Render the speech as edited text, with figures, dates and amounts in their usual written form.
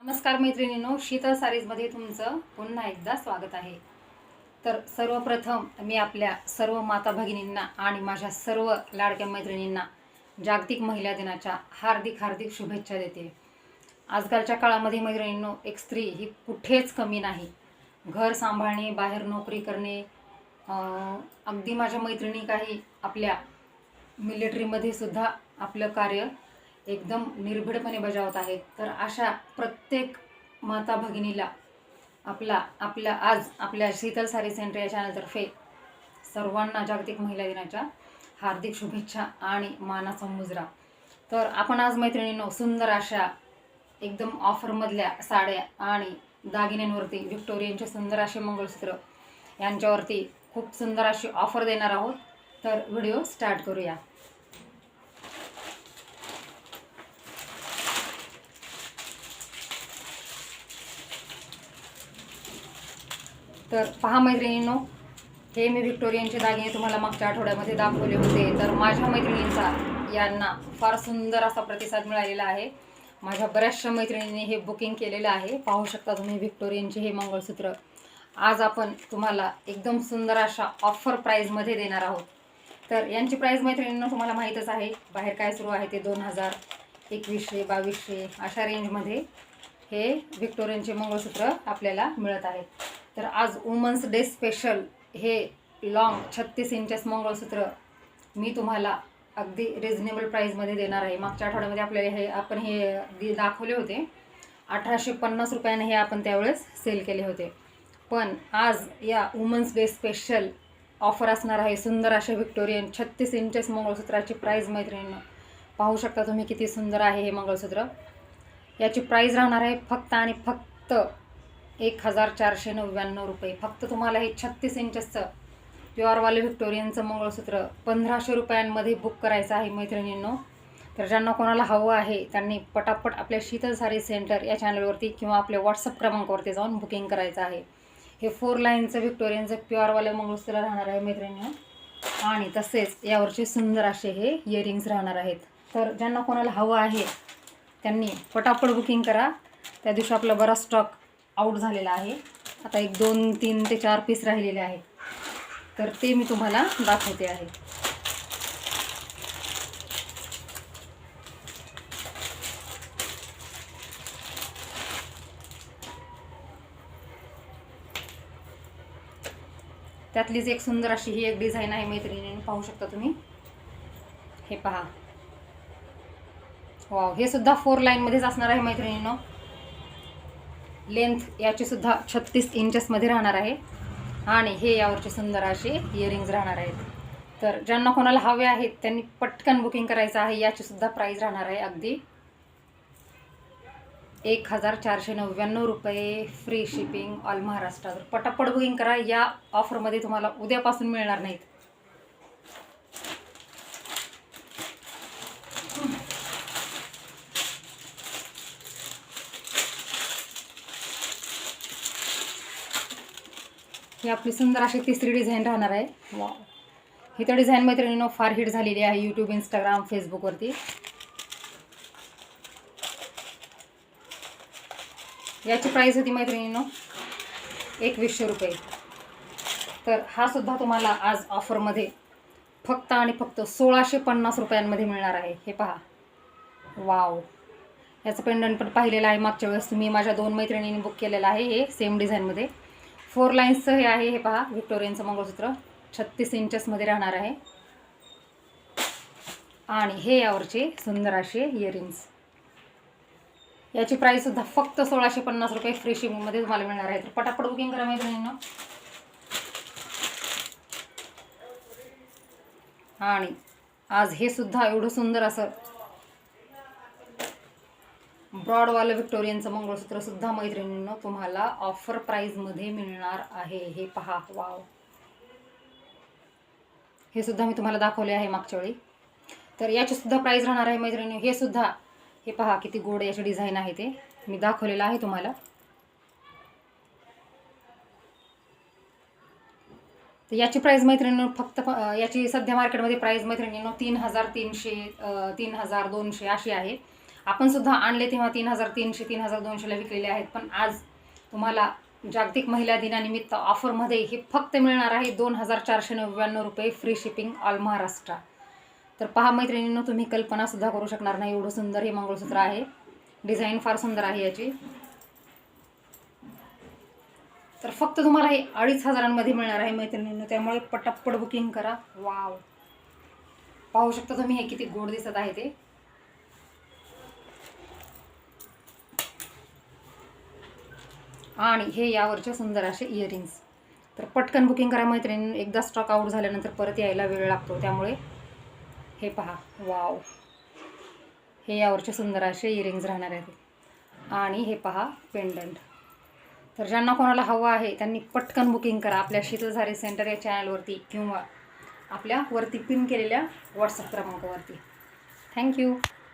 नमस्कार मैत्रिणींनो, शीतल सारीजमध्ये तुमचं पुन्हा एकदा स्वागत आहे. तर सर्वप्रथम मी आपल्या सर्व माता भगिनींना आणि माझ्या सर्व लाडक्या मैत्रिणींना जागतिक महिला दिनाच्या हार्दिक हार्दिक शुभेच्छा देते. आजकालच्या काळामध्ये मैत्रिणींनो, एक स्त्री ही कुठेच कमी नाही. घर सांभाळणे, बाहेर नोकरी करणे, अगदी माझ्या मैत्रिणी काही आपल्या मिलिटरीमध्ये सुद्धा आपलं कार्य एकदम निर्भीडपणे बजावत आहेत. तर अशा प्रत्येक माता भगिनीला आज आपल्या शीतल सारी सेंटर या चॅनलतर्फे सर्वांना जागतिक महिला दिनाच्या हार्दिक शुभेच्छा आणि मानाचा मुजरा. तर आपण आज मैत्रिणींनो सुंदर अशा एकदम ऑफरमधल्या साड्या आणि दागिन्यांवरती व्हिक्टोरियनचे सुंदर असे मंगळसूत्र यांच्यावरती खूप सुंदर अशी ऑफर देणार आहोत. तर व्हिडिओ स्टार्ट करूया. तर पहा मैत्रिणींनो, हे मी व्हिक्टोरियनचे दागिने तुम्हाला मागच्या आठवड्यामध्ये दाखवले होते. तर माझ्या मैत्रिणींचा यांना फार सुंदर असा प्रतिसाद मिळालेला आहे. माझ्या बऱ्याचशा मैत्रिणींनी हे बुकिंग केलेलं आहे. पाहू शकता तुम्ही व्हिक्टोरियनचे हे मंगळसूत्र आज आपण तुम्हाला एकदम सुंदर अशा ऑफर प्राईजमध्ये देणार आहोत. तर यांची प्राईज मैत्रिणींना तुम्हाला माहीतच आहे. बाहेर काय सुरू आहे ते 2000, 2100-2200 अशा रेंजमध्ये हे व्हिक्टोरियनचे मंगळसूत्र आपल्याला मिळत आहेत. तर आज वुमन्स डे स्पेशल हे लॉंग 36 इंचेस मंगळसूत्र मी तुम्हाला अगदी रिजनेबल प्राईजमध्ये देणार आहे. मागच्या आठवड्यामध्ये आपल्याला आपण हे दाखवले होते. 1850 रुपयाने हे आपण त्यावेळेस सेल केले होते. पण आज या वुमन्स डे स्पेशल ऑफर असणार आहे. सुंदर असे व्हिक्टोरियन 36 इंचेस मंगळसूत्राची प्राईज मैत्रिणींनो पाहू शकता तुम्ही किती सुंदर आहे हे मंगळसूत्र. याची प्राईज राहणार आहे फक्त आणि फक्त 1499 रुपये. फक्त तुम्हाला हे 36 इंचेसचं प्युअरवाले व्हिक्टोरियनचं मंगळसूत्र 1500 रुपयांमध्ये बुक करायचं आहे मैत्रिणींनो. तर ज्यांना कोणाला हवं आहे त्यांनी पटापट आपल्या शीतल सारी सेंटर या चॅनलवरती किंवा आपल्या व्हॉट्सअप क्रमांकावरती जाऊन बुकिंग करायचं आहे. हे 4 लाईनचं व्हिक्टोरियनचं प्युअरवाले मंगळसूत्र राहणार आहे मैत्रिणींनो. आणि तसेच यावरचे सुंदर असे हे इयरिंग्स राहणार आहेत. तर ज्यांना कोणाला हवं आहे त्यांनी पटापट बुकिंग करा. त्या दिवशी आपला बराच स्टॉक आउट झालेला आहे. आता 1, 2, 3 ते 4 पीस राहिलेले आहेत. तर ते मी तुम्हाला दाखवते आहे. त्यातलीच एक सुंदर अशी ही एक डिझाईन आहे मैत्रिणींनी, पाहू शकता तुम्ही. हे पहा, वाव, हे सुद्धा 4 लाईनमध्येच असणार आहे मैत्रिणींनो. लेंथ याची सुद्धा 36 इंचेसमध्ये राहणार आहे. आणि हे यावरचे सुंदर असे इयरिंग्स राहणार आहेत. तर ज्यांना कोणाला हवे आहेत त्यांनी पटकन बुकिंग करायचं आहे. याची सुद्धा प्राईज राहणार आहे अगदी 1499 रुपये, फ्री शिपिंग ऑल महाराष्ट्र. तर पटापट बुकिंग करा. या ऑफरमध्ये तुम्हाला उद्यापासून मिळणार नाहीत. ही आपली सुंदर अशी तिसरी डिझाईन राहणार आहे. वा, ही तर डिझाईन मैत्रिणींनो फार हिट झालेली आहे यूट्यूब, इंस्टाग्राम, फेसबुकवरती. याची प्राईस होती मैत्रिणींनो 2100 रुपये. तर हा सुद्धा तुम्हाला आज ऑफरमध्ये फक्त आणि फक्त 1650 रुपयांमध्ये मिळणार आहे. हे पहा, वाव, याचं पेंडंट पण पाहिलेलं आहे मागच्या वेळेस तुम्ही. माझ्या 2 मैत्रिणींनी बुक केलेलं आहे. हे सेम डिझाईनमध्ये 4 लाईन्सचं हे आहे. हे पहा, व्हिक्टोरियनचं मंगळसूत्र 36 इंचेसमध्ये राहणार आहे. आणि हे यावरचे सुंदर असे इयरिंग्स. याची प्राईस सुद्धा फक्त 1650 रुपये, फ्री शिपिंगमध्ये तुम्हाला मिळणार आहे. तर पटापट बुकिंग करा मैत्रिणींनो. आणि आज हे सुद्धा एवढं सुंदर असं ब्रॉडवालं व्हिक्टोरियनचं मंगळसूत्र सुद्धा मैत्रिणींनो तुम्हाला ऑफर प्राईजमध्ये मिळणार आहे. हे पहा, वाव, हे सुद्धा मी तुम्हाला दाखवले आहे मागच्या वेळी. तर याची सुद्धा प्राईज राहणार आहे मैत्रिणींनो. हे सुद्धा, हे पहा किती गोड याची डिझाईन आहे. ते मी दाखवलेलं आहे तुम्हाला. तर याची प्राईज मैत्रिणींनो फक्त याची सध्या मार्केटमध्ये प्राईज मैत्रिणींनो 3300, 3200 अशी आहे. आपण सुद्धा आणले तेव्हा 3,300 3,200ला विकलेले आहेत, पण आज तुम्हाला जागतिक महिला दिनानिमित्त ऑफरमध्ये हे फक्त मिळणार आहे 2,499 रुपये, फ्री शिपिंग ऑल महाराष्ट्र. तर पहा मैत्रिणींनो, तुम्ही कल्पनासुद्धा करू शकणार नाही एवढं सुंदर हे मंगळसूत्र आहे. डिझाईन फार सुंदर आहे याची. तर फक्त तुम्हाला हे 2,500मध्ये मिळणार आहे मैत्रिणींनो, त्यामुळे पटापट बुकिंग करा. वाव, पाहू शकता तुम्ही हे किती गोड दिसत आहे ते. आणि हे यावरचे सुंदर असे इयरिंग्स. तर पटकन बुकिंग करा मैत्रिणींनो, एकदा स्टॉक आउट झाल्यानंतर परत यायला वेळ लागतो, त्यामुळे हे पहा. वाव, हे यावरचे सुंदर असे इयरिंग्स राहणार आहेत. आणि हे पहा पेंडंट. तर ज्यांना कोणाला हवं आहे त्यांनी पटकन बुकिंग करा आपल्या शीतल साडी सेंटर या चॅनलवरती किंवा आपल्या वरती पिन केलेल्या व्हॉट्सअप क्रमांकावरती. थँक्यू.